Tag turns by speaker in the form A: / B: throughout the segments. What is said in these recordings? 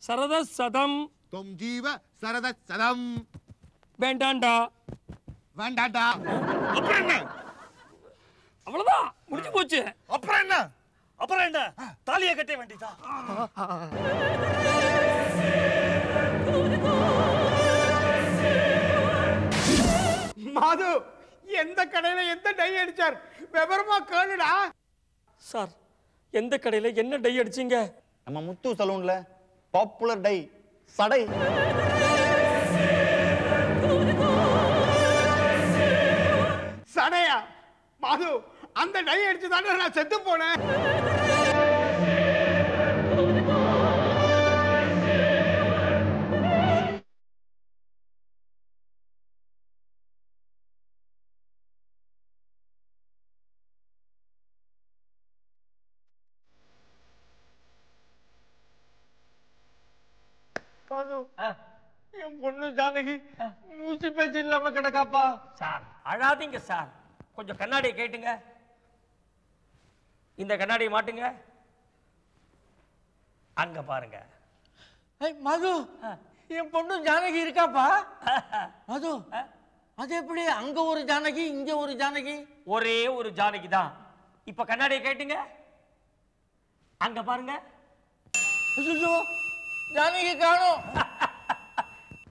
A: சரத சதம்.
B: தும் ஜீவ சரத சதம்.
A: வேண்டாண்டா.
B: வேண்டாண்டா. அப்புறம் என்ன?
A: அவ்வளவுதான், முடிஞ்சு போச்சு.
B: அப்புறம் என்ன?
C: அப்புறம் என்ன? தாலியை கட்ட வேண்டியதா?
D: மாது எந்த கடையில எந்த டை அடிச்சார் விவரமா கேளுடா.
A: சார், எந்த கடையில என்ன டை அடிச்சீங்க?
E: நம்ம முத்து சலூன்ல பாப்புலர் டை சடை.
D: சடையா? மாது அந்த டை அடிச்சு தானே நான் செத்து போனேன். என் பொண்ணு ஜானகி மூச்சு பேச்சு இல்லாம கிடக்காப்பா.
A: சார் அழாதீங்க சார், கொஞ்சம் கண்ணாடியை கேட்டுங்க. இந்த கண்ணாடியை மாட்டுங்க, அங்க பாருங்க.
D: மது, என் பொண்ணு ஜானகி இருக்காப்பா. மது, அது எப்படி அங்க ஒரு ஜானகி இங்க ஒரு ஜானகி?
A: ஒரே ஒரு ஜானகி தான். இப்ப கண்ணாடியை கேட்டுங்க, அங்க பாருங்க.
D: ஜானகி காணோம்.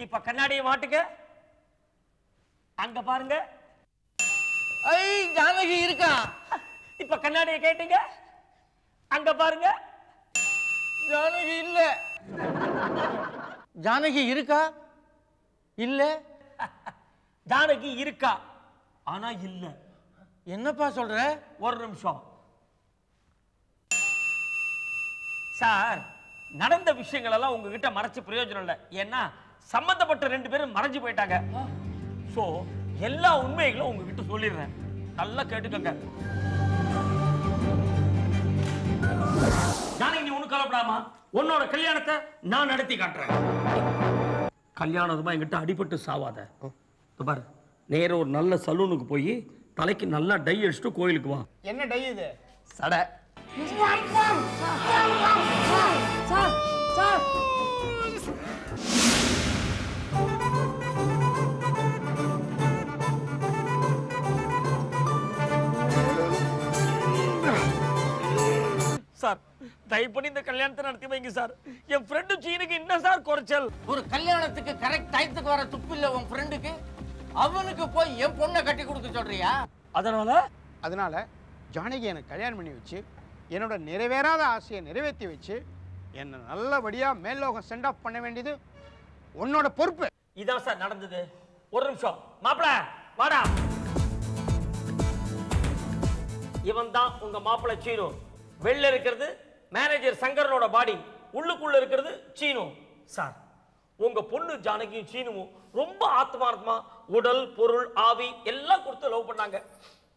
A: இப்ப கண்ணாடியை மாட்டுங்க, அங்க பாருங்க.
D: ஐ, ஜானகி இருக்கா?
A: இப்ப கண்ணாடியை கேட்டுங்க, அங்க பாருங்க.
D: ஜானகி இல்ல. ஜானகி இருக்கா? இல்ல.
A: ஜானகி இருக்கா, ஆனா இல்ல.
D: என்னப்பா சொல்ற?
A: ஒரு நிமிஷம் சார், நடந்த விஷயங்கள் எல்லாம் உங்ககிட்ட மறைச்சு பிரயோஜனம் இல்லை. ஏன்னா சம்பந்தப்பட்ட 2 பேரும் மறைஞ்சு போயிட்டாங்க. சோ எல்லா உண்மைகளும் உங்ககிட்ட சொல்லிடுறேன், நல்லா கேட்டுக்கோங்க. ஜானகி, நீ ஒண்ணு கவலைப்படாமா, உன்னோட கல்யாணத்தை நான் நடத்தி காட்டுறேன். கல்யாணமா என்கிட்ட அடிபட்டு சாவாத. பாரு, நேர ஒரு நல்ல சலூனுக்கு போய் தலைக்கு நல்லா டை அடிச்சுட்டு கோயிலுக்கு வா.
D: என்ன டை இது?
E: சடை.
A: சார், தயவு பண்ணி இந்த கல்யாணத்தை நடத்தி வைங்க சார். என் ஃப்ரெண்டு சீனுக்கு என்ன சார் குறைச்சல்?
D: ஒரு கல்யாணத்துக்கு கரெக்ட் டைத்துக்கு வர துப்பு இல்ல உன் ஃப்ரெண்டுக்கு. அவனுக்கு போய் என் பொண்ணை கட்டி கொடுக்க சொல்றியா?
B: அதனால ஜானகி எனக்கு கல்யாணம் பண்ணி வச்சு என்னோட நிறைவேறாத ஆசையை நிறைவேற்றி வச்சு என்னை நல்லபடியா மேல்லோகம் சென்ட் ஆஃப் பண்ண வேண்டியது உன்னோட பொறுப்பு.
A: இதான் சார் நடந்தது. ஒரு நிமிஷம் மாப்பிள, வாடா. இவன் தான் உங்க மாப்பிள சீனு. வெளில இருக்கிறது மேனேஜர் சங்கரனோட பாடி, உள்ளுக்குள்ள இருக்கிறது சீனு. சார், உங்க பொண்ணு ஜானகியும் சீனுவும் ரொம்ப ஆத்மார்த்தமா உடல் பொருள் ஆவி எல்லாம் கொடுத்து லவ் பண்ணாங்க.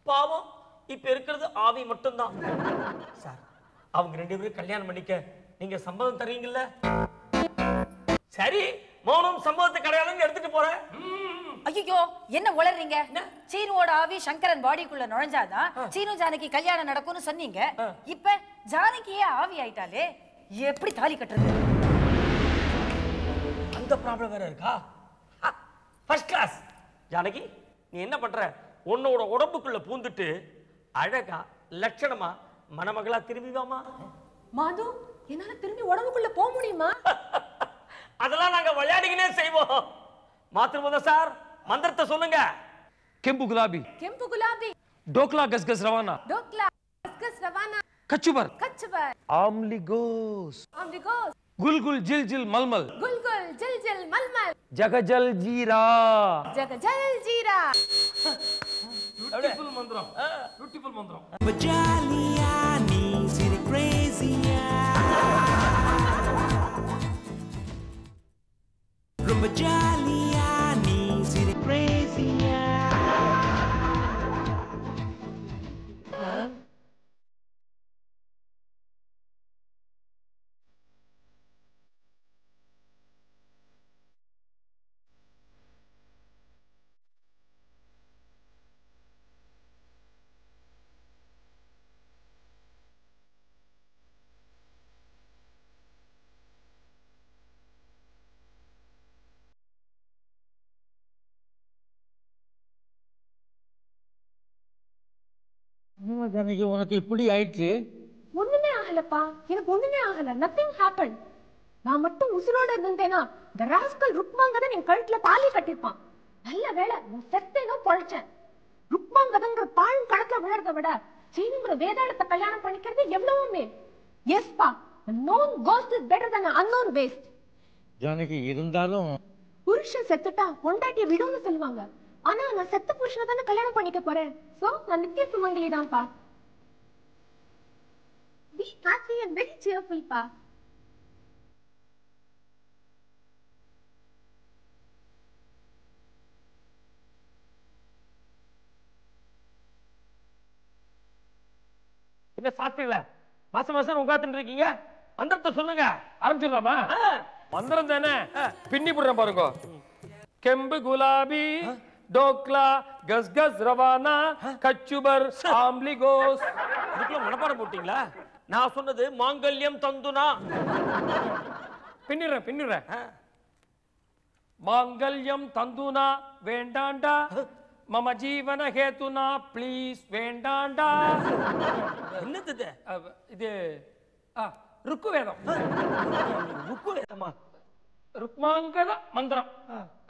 A: பாவம், இப்ப இருக்கிறது ஆவி மட்டும்தான். சார், அவங்க 2 பேரும் கல்யாணம் பண்ணிக்க நீங்க சம்மதம் தரீங்கல்ல? சரி, மௌனம் சம்மதத்தை கடையாளன்னு எடுத்துட்டு போறேன்.
F: ஐயோ, என்ன உளறீங்க? சீனுவோட ஆவி சங்கரன் பாடிக்குள்ள நுழைஞ்சாதான் சீனு ஜானகி கல்யாணம் நடக்கும்னு சொன்னீங்க. இப்ப ஜானகியே ஆவி ஆயிட்டாலே, எப்படி தாலி கட்டுறது?
A: அந்த ப்ராப்ளம் வேற இருக்கா? First class. ஜானகி, நீ என்ன பண்ற? உன்னோட உடம்புக்குள்ள பூந்துட்டு அழகா லட்சணமா மணமகளா திரும்பி வாமா.
F: மாது, என்னால திரும்பி உடம்புக்குள்ள போக முடியுமா?
A: அதெல்லாம் நாங்க விளையாடிக்கினே செய்வோம். மாத்திருமோத சார், மந்திரத்தை சொல்லுங்க.
G: ಕೆಂಪು ಗುಲಾಬಿ,
F: ಕೆಂಪು ಗುಲಾಬಿ,
G: ಡೋಕ್ಲಾ ಗಸ್ಗಸ್ ರವಾನಾ,
F: ಡೋಕ್ಲಾ ಗಸ್ಗಸ್ ರವಾನಾ,
G: ಕಚ್ಚುಬರ್,
F: ಕಚ್ಚಬರ್,
G: ಆಮ್ಲಿಗೋಸ್,
F: ಆಮ್ಲಿಗೋಸ್,
G: ಗುಲ್ ಗುಲ್ ಜಿಲ್ ಜಿಲ್ ಮಲ್ಮಲ್,
F: ಗುಲ್ ಗುಲ್ ಜಿಲ್ ಜಿಲ್ ಮಲ್ಮಲ್,
G: ಜಗಜಲ್ ಜೀರಾ,
F: ಜಗಜಲ್ ಜೀರಾ.
A: ಬ್ಯೂಟಿಫುಲ್ ಮಂತ್ರ, ಬ್ಯೂಟಿಫುಲ್ ಮಂತ್ರ.
H: Bajaliani, city crazy. Rumba Jaliani, city crazy.
D: Janaki உனக்கு இப்படி ஆயிடுச்சு?
I: ஒண்ணுமே ஆகலப்பா, எனக்கு ஒண்ணுமே ஆகல. Nothing happen. நான் மட்டும் உசுரோட இருந்தேனா இந்த ராஸ்கல் ருக்மாங்கதன் என் கழுத்துல தாலி கட்டிருப்பான். நல்ல வேளை நான் செத்தேனோ பொழைச்சேன். ருக்மாங்கதங்கிற பாழும் கணக்குல விழறத விட சீனுங்கிற வேதாளத்தை கல்யாணம் பண்ணிக்கிறது எவ்வளவோ மேல். எஸ்பா, known ghost is better than an unknown waste.
D: Janaki இருந்தாலும்
I: புருஷன் செத்துட்டா பொண்டாட்டிய விடுன்னு சொல்லுவாங்க. ஆனா நான் செத்த புருஷனை தானே கல்யாணம் பண்ணிக்க போறேன். சோ நான் நித்திய சுமங்கலி தான்ப்பா. Be happy and very cheerful பா.
A: என்ன சாப்பிட்டீங்களா? மாசம் மாசம் உட்காந்துட்டு இருக்கீங்க, மந்திரத்தை சொல்லுங்க.
G: ஆரம்பிச்சிடலாமா? மந்திரம் தானே, பின்னி போடுறேன் பாருங்க. கெம்பு குலாபி டோக்லா கஸ் கஸ் ரவானா கச்சுபர் ஆம்லி கோஸ்.
A: இதுக்குள்ள மனப்பாடம் போட்டீங்களா? நான் சொன்னது மாங்கல்யம் தந்துனா.
G: பின்னிடுறேன். மாங்கல்யம் தந்துனா வேண்டாண்டா, மம ஜீவன ஹேத்துனா ப்ளீஸ் வேண்டாண்டா.
A: என்னது
G: இது ருக்கு வேதம்.
A: ருக்கு வேதமா?
G: ருக்மாங்கத மந்திரம்.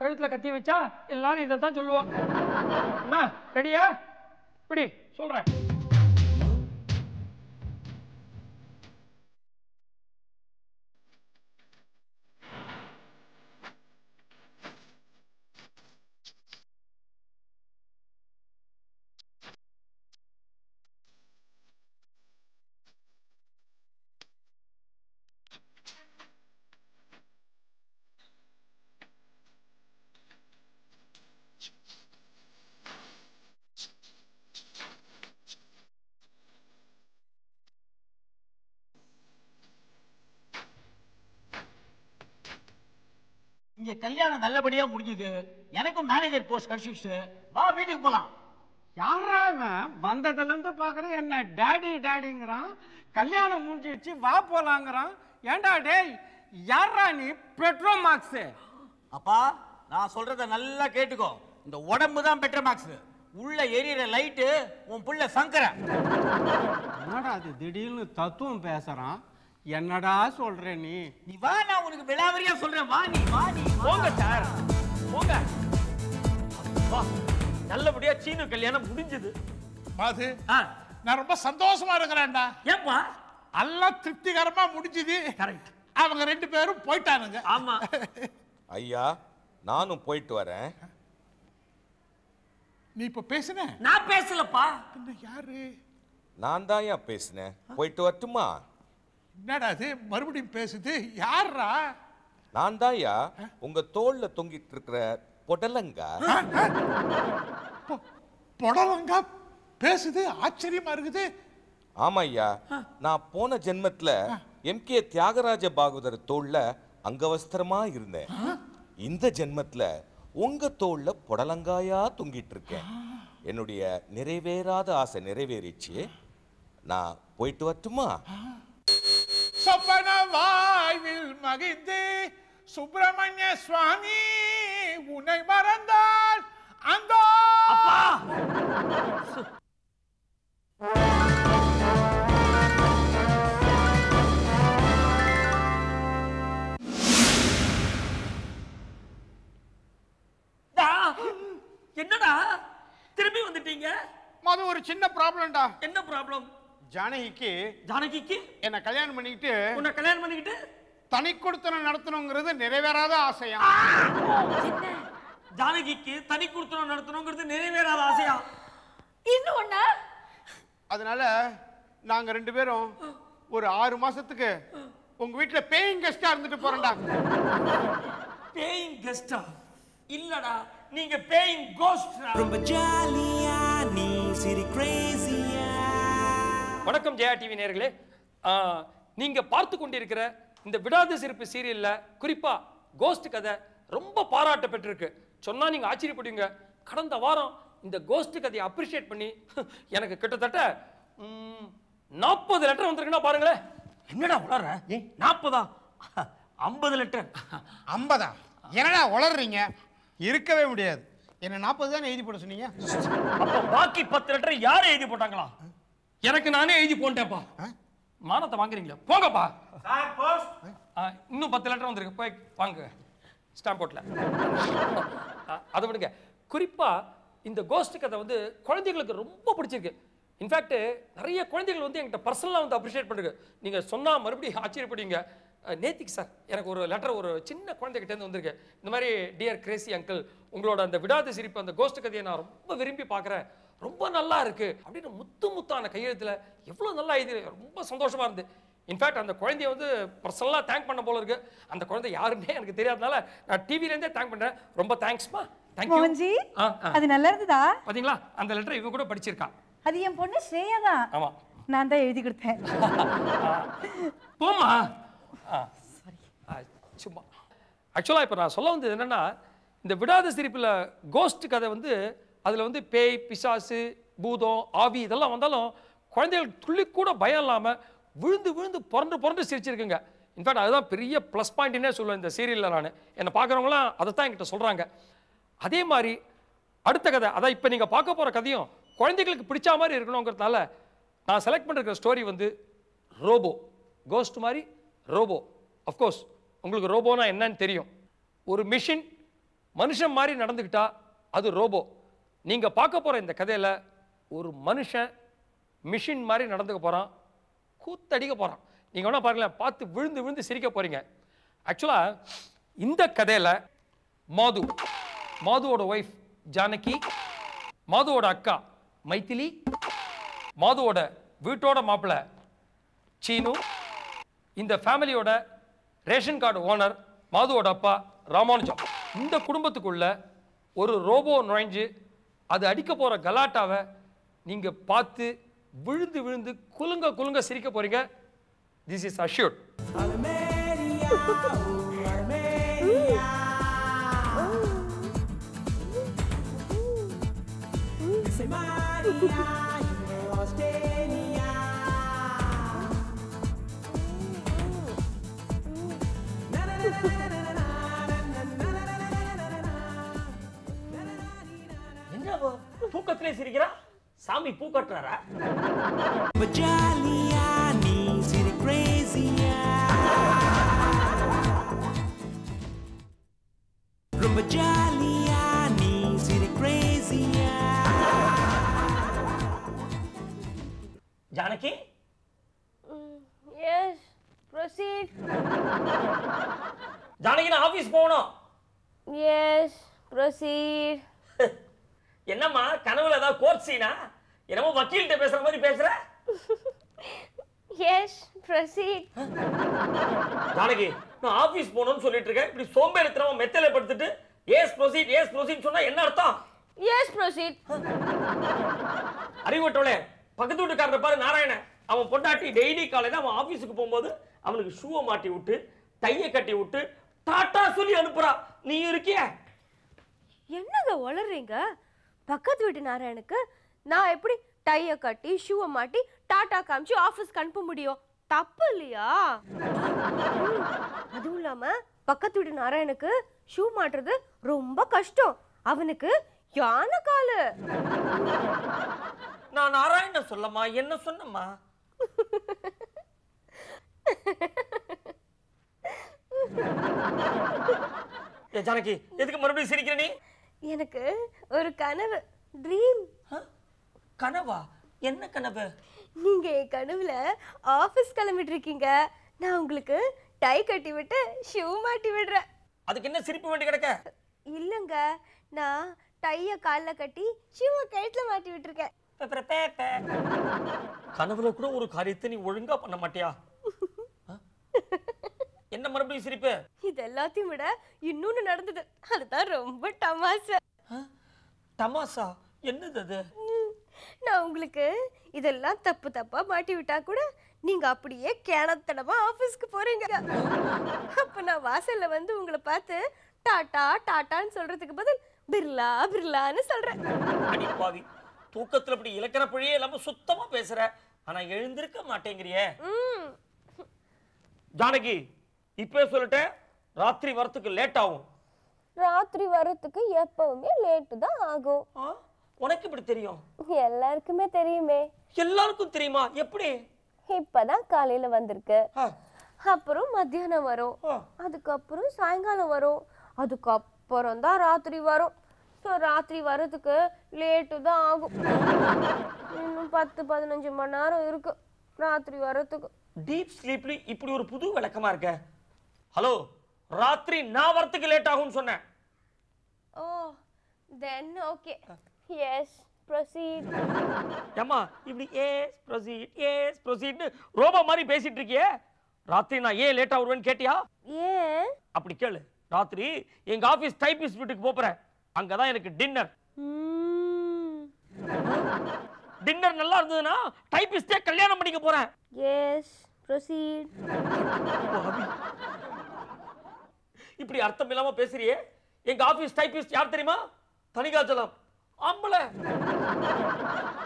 G: கழுத்துல கத்தி வச்சா எல்லாரும் இதை தான் சொல்லுவோம். ரெடியா? இப்படி சொல்றேன்.
D: இங்க கல்யாணம் நல்லபடியா முடிஞ்சது. எனக்கும் மேனேஜர் போஸ்ட் கிடைச்சிடுச்சு. வா வீட்டுக்கு போலாம்.
B: யாரா வந்ததுல இருந்து பாக்குறேன் என்ன டாடிங்கிறான். கல்யாணம் முடிஞ்சிடுச்சு வா போலாங்கிறான். ஏண்டா டேய், யாரா நீ? Petrol marks.
D: அப்பா நான் சொல்றத நல்லா கேட்டுக்கோ. இந்த உடம்பு தான் பெட்ரோல் மார்க்ஸ். உள்ள எரியற லைட்டு உன் புள்ள சங்கரன்.
B: என்னடா அது திடீர்னு தத்துவம் பேசுறான்? என்னடா சொல்ற நீ?
D: நீ வா, நான் உனக்கு விலாவரியா சொல்றேன். வா நீ
A: போங்க சார், போங்க. வா, நல்லபடியா சீனு கல்யாணம் முடிஞ்சது.
C: மாது, நான் ரொம்ப சந்தோஷமா இருக்கிறேன்டா.
A: ஏப்பா?
C: எல்லாம் திருப்திகரமா முடிஞ்சது.
A: கரெக்ட்.
C: அவங்க 2 பேரும் போயிட்டானுங்க.
A: ஆமா.
J: ஐயா, நானும் போயிட்டு வரேன்.
C: நீ இப்ப பேசுன?
A: நான் பேசலப்பா.
C: யாரு?
J: நான் தான் பேசினேன். போயிட்டு வரட்டுமா?
C: என்னடா அது மறுபடியும் பேசுது? யாரா?
J: நான் தாயா உங்க தோல்ல தொங்கிட்டு இருக்கிற பொடலங்கா.
C: பொடலங்கா பேசுது? ஆச்சரியமா இருக்குது.
J: ஆமா ஐயா, நான் போன ஜென்மத்துல எம்கே தியாகராஜ பாகவதர் தோல்ல அங்கவஸ்திரமா இருந்தேன். இந்த ஜென்மத்துல உங்க தோல்ல பொடலங்காயா தொங்கிட்டு இருக்கேன். என்னுடைய நிறைவேறாத ஆசை நிறைவேறிச்சு. நான் போயிட்டு வரட்டுமா?
C: சொப்பன வாய்வில் மகிழ்ந்து சுப்பிரமணிய சுவாமி உன்னை மறந்தால் அந்த
A: என்னடா திரும்பி வந்துட்டீங்க?
B: அது ஒரு சின்ன ப்ராப்ளம்டா.
A: என்ன ப்ராப்ளம்?
B: ஜானகிக்கு என்ன கல்யாணம் பண்ணிக்கிட்டு
A: உன்னை கல்யாணம் பண்ணிக்கிட்டு
B: தனி கொடுத்தனம் நடத்தணுங்கிறது நிறைவேறாத ஆசையா?
A: ஜானகிக்கு தனி கொடுத்தனம் நடத்தணுங்கிறது நிறைவேறாத ஆசையா?
F: இன்னும் ஒண்ணா?
B: அதனால நாங்க 2 பேரும் ஒரு 6 மாசத்துக்கு உங்க வீட்டுல பேயிங் கெஸ்டா இருந்துட்டு போறோம்டா.
A: பேயிங் கெஸ்டா? இல்லடா, நீங்க பேயிங் கோஸ்டா.
H: ரொம்ப ஜாலியா நீ சிரி கிரேசியா.
G: வணக்கம் ஜெயா டிவி நேயர்களே. நீங்க பார்த்து கொண்டிருக்கிற இந்த விடாத சிரிப்பு சீரியல்ல குறிப்பா கோஸ்ட் கதை ரொம்ப பாராட்ட பெற்றிருக்கு. சொன்னா நீங்க ஆச்சரியப்படுவீங்க. கடந்த வாரம் இந்த கோஸ்ட் கதையை அப்ரிஷியேட் பண்ணி எனக்கு கிட்டத்தட்ட 40 லெட்டர் வந்திருக்குன்னா பாருங்களேன்.
A: என்னடா உளற? 40? 50 லெட்டர்.
B: 50? என்னடா உளறீங்க? இருக்கவே முடியாது. என்ன 40 தானே எழுதி போட சொன்னீங்க.
A: அப்ப பாக்கி 10 லெட்டர் யார் எழுதி போட்டாங்களா?
G: எனக்கு நானே எழுதி போட்டேன்ப்பா. மானத்தை வாங்குறீங்களா? போங்கப்பா. இன்னும் 10 லெட்டர் வந்திருக்கு, போய் வாங்க ஸ்டாம்ப் போட்ல. அதை விடுங்க. குறிப்பா இந்த கோஸ்ட் கதை வந்து குழந்தைகளுக்கு ரொம்ப பிடிச்சிருக்கு. இன்ஃபேக்ட் நிறைய குழந்தைகள் வந்து என்கிட்ட பர்சனலாக வந்து அப்ரிஷியேட் பண்ணுங்க. நீங்கள் சொன்னால் மறுபடியும் ஆச்சரியப்படுவீங்க. நேத்திக்கு சார் எனக்கு ஒரு லெட்டர் ஒரு சின்ன குழந்தைகிட்டேருந்து வந்திருக்கு. இந்த மாதிரி டியர் கிரேசி அங்கிள், உங்களோட அந்த விடாத சிரிப்பு அந்த கோஸ்ட் கதையை நான் ரொம்ப விரும்பி பார்க்குறேன், ரொம்ப நல்லா இருக்கு அப்படின்னு முத்தான கையெழுத்தில் எவ்வளோ நல்லா எழுதி ரொம்ப சந்தோஷமா இருந்து. இன்ஃபேக்ட் அந்த குழந்தைய வந்து பர்சனலாக தேங்க் பண்ண போல இருக்கு. அந்த குழந்தை யாருமே எனக்கு தெரியாதனால நான் டிவிலேருந்தே தேங்க் பண்ணுறேன். ரொம்ப தேங்க்ஸ்மா. தேங்க்யூ.
K: அது நல்லா இருந்ததா?
G: பார்த்தீங்களா, அந்த லெட்டர் இவ கூட படிச்சிருக்கான்.
K: அது என் பொண்ணு ஸ்ரேயா தான்.
G: ஆமா,
K: நான் தான் எழுதி கொடுத்தேன்.
G: போமா. சும்மா ஆக்சுவலாக இப்போ நான் சொல்ல வந்தது என்னன்னா, இந்த விடாத சிரிப்பில் கோஸ்ட் கதை வந்து அதில் வந்து பேய், பிசாசு, பூதம், ஆவி இதெல்லாம் வந்தாலும் குழந்தைகள் துள்ளி கூட பயம் இல்லாமல் விழுந்து புரண்டு சிரிச்சிருக்குங்க. இன்ஃபேக்ட் அதுதான் பெரிய ப்ளஸ் பாயிண்ட்னே சொல்லுவேன் இந்த சீரியலில். நான் என்னை பார்க்குறவங்களாம் அதை தான் என்கிட்ட சொல்கிறாங்க. அதே மாதிரி அடுத்த கதை, அதான் இப்போ நீங்கள் பார்க்க போகிற கதையும் குழந்தைகளுக்கு பிடிச்ச மாதிரி இருக்கணுங்கிறதுனால நான் செலக்ட் பண்ணிருக்கிற ஸ்டோரி வந்து ரோபோ. கோஸ்ட் மாதிரி ரோபோ. அஃப்கோர்ஸ் உங்களுக்கு ரோபோனா என்னன்னு தெரியும். ஒரு மிஷின் மனுஷன் மாதிரி நடந்துக்கிட்டா அது ரோபோ. நீங்கள் பார்க்க போகிற இந்த கதையில் ஒரு மனுஷன் மிஷின் மாதிரி நடந்துக்க போகிறான், கூத்தடிக்க போகிறான். நீங்கள் வேணா பாருங்களேன், பார்த்து விழுந்து சிரிக்க போகிறீங்க. ஆக்சுவலாக இந்த கதையில் மாதுவோட ஒய்ஃப் ஜானகி, மாதுவோட அக்கா மைத்திலி, மாதுவோட வீட்டோட மாப்பிள்ளை சீனு, இந்த ஃபேமிலியோட ரேஷன் கார்டு ஓனர் மாதுவோட அப்பா ராமானுஜம். இந்த குடும்பத்துக்குள்ள ஒரு ரோபோ நுழைஞ்சு அது அடிக்க போகிற கலாட்டாவை நீங்கள் பார்த்து விழுந்து குலுங்க சிரிக்க போறீங்க. This is assured.
A: என்ன தூக்கத்திலே சிரிக்கிறா? சாமி பூ கட்டுறாரா? ஜானகி?
L: Yes, proceed.
A: ஜானகி, நான் ஆபீஸ் போகணும்.
L: Yes, proceed.
A: என்னம்மா கனவுல ஏதாவது கோர்ட் சீனா? என்னமோ வக்கீல்கிட்ட பேசுற மாதிரி பேசுற?
L: Yes, proceed.
A: ஜானகி, நான் ஆபீஸ் போகணும்னு சொல்லிட்டு இருக்கேன். இப்படி சோம்பேறித்தனமா மெத்தையில படுத்துட்டு எஸ் ப்ரொசீட் சொன்னா என்ன அர்த்தம்?
L: Yes, proceed.
A: அறிவட்டோளே, பக்கத்து வீட்டுக்காரரை பாரு நாராயணன். அவன் பொண்டாட்டி டெய்லி காலையில அவன் ஆபீஸுக்கு போகும்போது அவனுக்கு ஷூவை மாட்டி விட்டு டைய கட்டி விட்டு டாட்டா சொல்லி அனுப்புறா. நீ இருக்கிய?
L: என்னங்க வளர்றீங்க? பக்கத்து வீட்டு நாராயணுக்கு நான் எப்படி டைய கட்டி ஷூவை மாட்டி டாட்டா காமிச்சு ஆஃபீஸ்க்கு அனுப்ப முடியும்? தப்பு இல்லையா? அதுவும் இல்லாம பக்கத்து வீட்டு நாராயணுக்கு ஷூ மாட்டுறது ரொம்ப கஷ்டம். அவனுக்கு யானை காலு.
A: நான் நாராயணன் சொல்லமா, என்ன சொன்னம்மா? ஜானகி, எதுக்கு மறுபடியும் சிரிக்கிற நீ?
L: எனக்கு ஒரு கனவு, ட்ரீம்.
A: கனவா? என்ன கனவு?
L: நீங்க என் கனவுல ஆபீஸ் கிளம்பிட்டு இருக்கீங்க. நான் உங்களுக்கு டை கட்டி விட்டு ஷூ மாட்டி விடுறேன்.
A: அதுக்கு என்ன சிரிப்பு வேண்டி கிடக்க?
L: இல்லங்க, நான் டைய கால்ல கட்டி ஷூவை கழுத்துல மாட்டி விட்டுருக்கேன்.
A: கனவுல கூட ஒரு காரியத்தை நீ ஒழுங்கா பண்ண மாட்டியா? என்ன மறுபடியும் சிரிப்பு?
L: இது எல்லாத்தையும் விட இன்னொன்னு நடந்தது. அதுதான் ரொம்ப தமாஷா.
A: தமாஷா? என்னது அது?
L: நான் உங்களுக்கு இதெல்லாம் தப்பா மாட்டி விட்டா கூட நீங்க அப்படியே கேனத்தனமா ஆபீஸ்க்கு போறீங்க. அப்ப நான் வாசல்ல வந்து உங்களை பார்த்து டாடா டாட்டான்னு சொல்றதுக்கு பதில் பிர்லா பிர்லான்னு சொல்றேன்.
A: அடிப்பாவி, தூக்கத்துல இப்படி இலக்கண பிழையே இல்லாம சுத்தமா பேசுற. ஆனா எழுந்திருக்க மாட்டேங்கிறியே. ஜானகி, இப்ப சொல்லிட்டேன், ராத்திரி வரத்துக்கு லேட் ஆகும்.
L: ராத்திரி வரத்துக்கு எப்பவுமே லேட்டு தான் ஆகும்.
A: உனக்கு இப்படி தெரியும்?
L: எல்லாருக்குமே தெரியுமே.
A: எல்லாருக்கும் தெரியுமா? எப்படி?
L: இப்பதான் காலையில வந்திருக்கு, அப்புறம் மத்தியானம் வரும், அதுக்கப்புறம் சாயங்காலம் வரும், அதுக்கப்புறம் தான் ராத்திரி வரும். ஸோ ராத்திரி வர்றதுக்கு லேட்டு தான் ஆகும். இன்னும் 10-15 மணி நேரம் இருக்கு ராத்திரி வர்றதுக்கு.
A: டீப் ஸ்லீப்ல இப்படி ஒரு புது விளக்கமா இருக்க. ஹலோ, ராத்திரி நான் வரதுக்கு லேட் ஆகும்னு சொன்னேன்.
L: ஓ, தென் ஓகே, எஸ் ப்ரொசீட்.
A: ஏம்மா இப்படி எஸ் ப்ரொசீட் ரோபோ மாதிரி பேசிட்டு இருக்கியே? ராத்திரி நான் ஏன் லேட்டா வருவேன்னு கேட்டியா?
L: ஏன்
A: அப்படி கேளு. ராத்திரி எங்க ஆபீஸ் டைபிஸ்ட் வீட்டுக்கு போறேன். அங்கதான் எனக்கு டின்னர். டின்னர் நல்லா இருந்ததுன்னா டைபிஸ்டே கல்யாணம் பண்ணிக்க போறேன்.
L: Yes proceed.
A: இப்படி அர்த்தம் இல்லாம பேசுறியே. எங்க ஆபீஸ் டைபிஸ்ட் யார் தெரியுமா? தனிகாச்சலம் ஆம்பளை.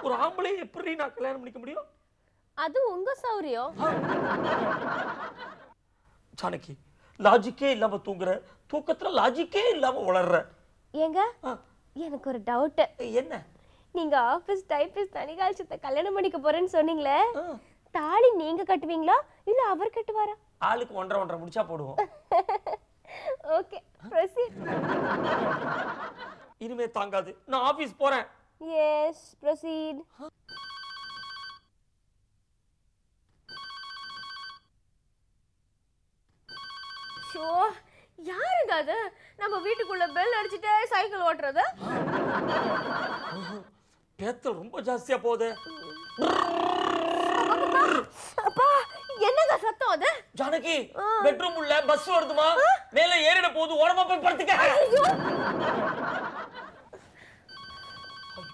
A: ஒரு ஆம்பளை எப்படி நான் கல்யாணம் பண்ணிக்க முடியும்?
L: அது உங்க சௌரியம்.
A: ஜானகி, லாஜிக்கே இல்லாம தூங்குற, தூக்கத்துல லாஜிக்கே இல்லாம வளர்ற.
L: ஏங்க, எனக்கு ஒரு டவுட்.
A: என்ன?
L: நீங்க ஆபீஸ் டைபிஸ்ட் தனிகாச்சலத்தை கல்யாணம் பண்ணிக்க போறேன்னு சொன்னீங்களே, தாலி நீங்க கட்டுவீங்களா இல்ல அவர் கட்டுவாரா?
A: ஆளுக்கு 1.5 முடிச்சா போடுவோம்.
L: Okay proceed.
A: இனிமே தாங்காது, நான் ஆபீஸ் போறேன்.
L: Yes proceed. ஷோ, யாருங்க அது நம்ம வீட்டுக்குள்ள பெல் அடிச்சிட்டே சைக்கிள் ஓட்டுறது?
A: பேத்தல் ரொம்ப ஜாஸ்தியா போகுது.
L: அப்பா, என்னங்க சத்தம் அது?
A: ஜானகி, பெட்ரூம் உள்ள பஸ் வருதுமா, மேல ஏறிட போகுது, ஓரமா போய் படுத்துக்க.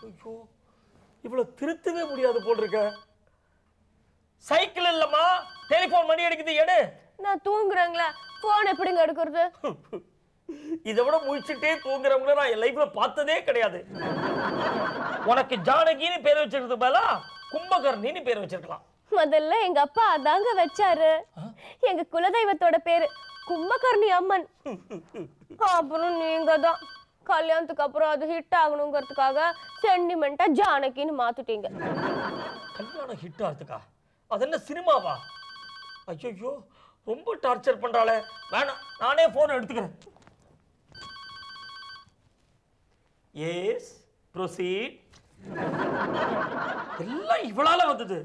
A: ஐயோ, இவ்வளவு திருத்தவே முடியாது போல் இருக்க. சைக்கிள் இல்லம்மா, டெலிபோன் மணி அடிக்குது, எடு.
L: நான் தூங்குறேங்களா, போன் எப்படிங்க எடுக்கிறது?
A: இதை விட முழிச்சுட்டே தூங்குறவங்கள நான் என் லைஃப்ல பார்த்ததே கிடையாது. உனக்கு ஜானகின்னு பேர் வச்சிருக்கிறது பதிலா கும்பகர்ணின்னு பேர் வச்சிருக்கலாம்.
L: முதல்ல எங்க அப்பா அதாங்க வச்சாரு. எங்க குலதெய்வத்தோட பேரு கும்பகர்ணி அம்மன். அப்புறம் நீங்க தான் கல்யாணத்துக்கு அப்புறம் அது ஹிட் ஆகணுங்கிறதுக்காக சென்டிமெண்டா ஜானகின்னு மாத்திட்டீங்க.
A: கல்யாணம் ஹிட் ஆகிறதுக்கா? அது என்ன சினிமாவா? ஐயோ, ரொம்ப டார்ச்சர் பண்றாளே. வேணாம், நானே போன் எடுத்துக்கிறேன். Yes proceed. எல்லாம் இவளால வந்தது.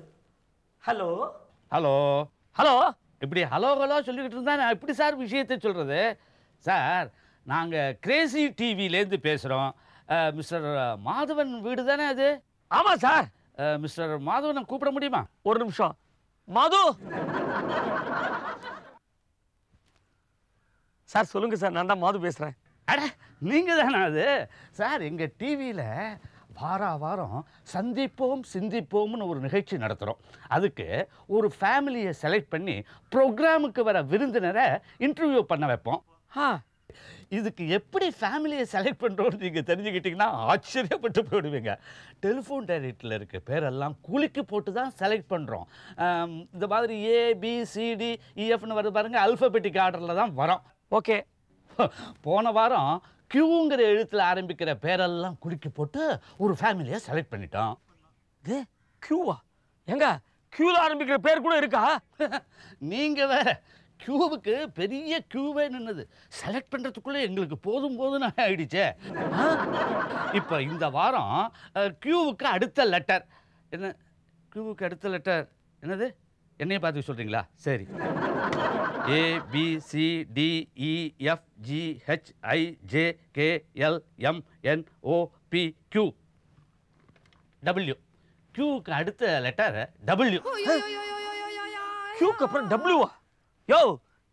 A: Hello
M: hello
A: hello.
M: இப்படி ஹலோ ஹலோ சொல்லிக்கிட்டு இருந்தா நான் எப்படி சார் விஷயத்தை சொல்கிறது? சார், நாங்கள் கிரேசி டிவிலேருந்து பேசுகிறோம். மிஸ்டர் மாதவன் வீடு தானே அது?
A: ஆமாம் சார்.
M: மிஸ்டர் மாதவனை கூப்பிட முடியுமா?
A: ஒரு நிமிஷம். மாது சார், சொல்லுங்க சார். நான் தான் மாது பேசுகிறேன்.
M: அட, நீங்கள் தானே அது? சார், எங்கள் டிவியில் வாரம் சந்திப்போம் சிந்திப்போம்னு ஒரு நிகழ்ச்சி நடத்துகிறோம். அதுக்கு ஒரு ஃபேமிலியை செலக்ட் பண்ணி ப்ரோக்ராமுக்கு வர விருந்தினரை இன்டர்வியூ பண்ண வைப்போம். இதுக்கு எப்படி ஃபேமிலியை செலக்ட் பண்ணுறோன்னு நீங்கள் தெரிஞ்சுக்கிட்டிங்கன்னா ஆச்சரியப்பட்டு போயிடுவீங்க. டெலிஃபோன் டைரக்டில் இருக்க பேரெல்லாம் குலுக்கி போட்டு தான் செலக்ட் பண்ணுறோம். இந்த மாதிரி ABCDEFன்னு வருது பாருங்கள், அல்ஃபபெட்டிக் ஆர்டரில் தான் வரோம்.
A: ஓகே.
M: போன வாரம் கியூங்கிற எழுத்தில் ஆரம்பிக்கிற பேரெல்லாம் குலுக்கி போட்டு ஒரு ஃபேமிலியை செலக்ட் பண்ணிட்டோம்.
A: இது கியூவா? எங்க கியூவில் ஆரம்பிக்கிற பேர் கூட இருக்கா?
M: நீங்கள் வேற, கியூவுக்கு பெரிய கியூவே நின்னது. செலக்ட் பண்ணுறதுக்குள்ளே எங்களுக்கு போதும்னு ஆயிடுச்சே. இப்போ இந்த வாரம் கியூவுக்கு அடுத்த லெட்டர் என்ன? கியூவுக்கு அடுத்த லெட்டர் என்னது? என்னைய பார்த்து சொல்கிறீங்களா? சரி. ABCDEFGHIJKLMNOPQ W. கியூவுக்கு அடுத்த லெட்டர் W.
A: கியூக்கு அப்புறம் டபிள்யூவா? யோ,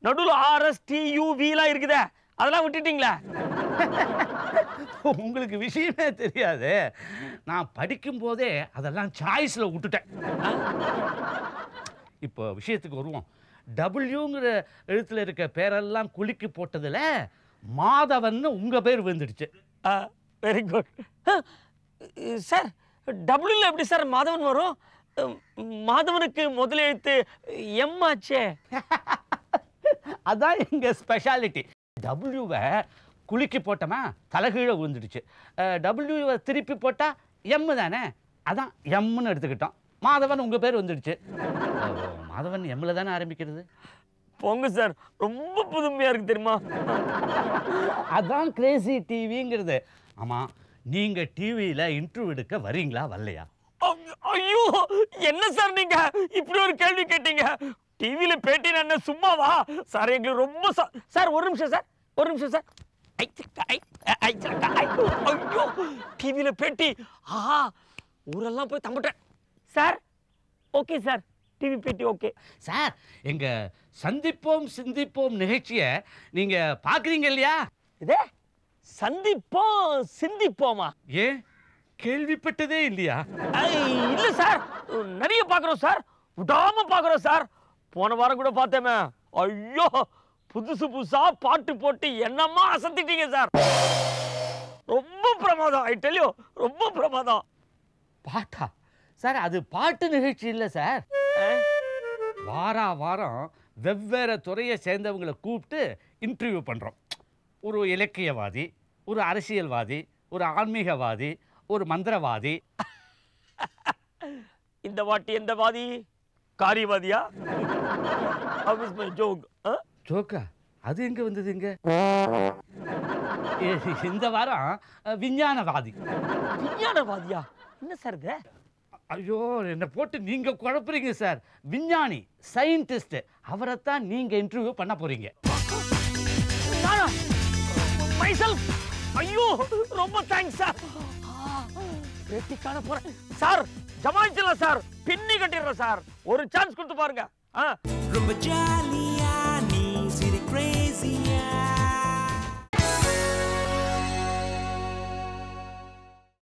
A: நடுவில் RSTUVலாம் இருக்குதே, அதெல்லாம் விட்டுட்டீங்களா?
M: உங்களுக்கு விஷயமே தெரியாது. நான் படிக்கும் போதே அதெல்லாம் சாய்ஸில் விட்டுட்டேன். இப்போ விஷயத்துக்கு வருவோம். டபிள்யூங்கிற எழுத்தில் இருக்க பேரெல்லாம் குலுக்கி போட்டதில் மாதவன் உங்கள் பேர் வந்துடுச்சு.
A: Very good sir. டபிள்யூல எப்படி சார் மாதவன் வரும்? மாதவனுக்கு முதல் எழுத்து M ஆச்சே.
M: அதான் எங்கள் ஸ்பெஷாலிட்டி. டபிள்யூவை குலுக்கி போட்டோமா தலைகீழே விழுந்துடுச்சு. டபிள்யூவை திருப்பி போட்டால் M தானே, அதான் Mன்னு எடுத்துக்கிட்டோம். மாதவன் உங்க பேர் வந்துடுச்சு. மாதவன் எம்ல தானே ஆரம்பிக்கிறது.
A: போங்க சார், ரொம்ப புதுமையா இருக்கு தெரியுமா?
M: அதான் கிரேசி டிவிங்கிறது. ஆமா, நீங்க டிவியில இன்டர்வியூ எடுக்க வரீங்களா வரலையா?
A: ஐயோ, என்ன சார் நீங்க இப்படி ஒரு கேள்வி கேட்டீங்க? டிவியில பேட்டி என்ன சும்மாவா சார்? எங்களுக்கு ரொம்ப சார், ஒரு நிமிஷம் சார், ஒரு நிமிஷம் சார். ஐயோ, டிவியில பேட்டி, ஆஹா, ஊரெல்லாம் போய் தம்பிட்டேன் சார். ஓகே சார், டிவி பேட்டி ஓகே
M: சார். எங்க சந்திப்போம் சிந்திப்போம் நிகழ்ச்சியை நீங்க பாக்குறீங்க இல்லையா?
A: இதே சந்திப்போம் சிந்திப்போமா?
M: ஏன் கேள்விப்பட்டதே இல்லையா?
A: இல்ல சார், நிறைய பாக்குறோம் சார், விடாம பாக்குறோம் சார். போன வாரம் கூட பார்த்தேமே. ஐயோ, புதுசு புதுசா பாட்டு போட்டு என்னமா அசத்திட்டீங்க சார். ரொம்ப பிரமாதம், ஐ டெல் யூ, ரொம்ப பிரமாதம்.
M: பாட்டா சார்? அது பாட்டு நிகழ்ச்சி இல்லை சார். வாரா வாரம் வெவ்வேறு துறையை சேர்ந்தவங்களை கூப்பிட்டு இன்டர்வியூ பண்ணுறோம். ஒரு இலக்கியவாதி, ஒரு அரசியல்வாதி, ஒரு ஆன்மீகவாதி, ஒரு மந்திரவாதி.
A: இந்த வாட்டி எந்த வாதி? காரியவாதியா?
M: ஜோக்கா? அது எங்க வந்ததுங்க? இந்த வாரம் விஞ்ஞானவாதி.
A: விஞ்ஞானவாதியா? என்ன சார் இது?
M: ஐயோ, என்ன போட்டு நீங்க குழப்புறீங்க சார். விஞ்ஞானி, சயின்டிஸ்ட், அவரைத்தான் நீங்க இன்டர்வியூ பண்ண போறீங்க.
A: மைசெல்ஃப். ஐயோ, ரொம்ப தேங்க்ஸ் சார். பேட்டி காண போறேன் சார். ஜமாயிச்சல சார், பின்னி கட்டிடுறேன் சார். ஒரு சான்ஸ் கொடுத்து பாருங்க.
H: ரொம்ப ஜாலி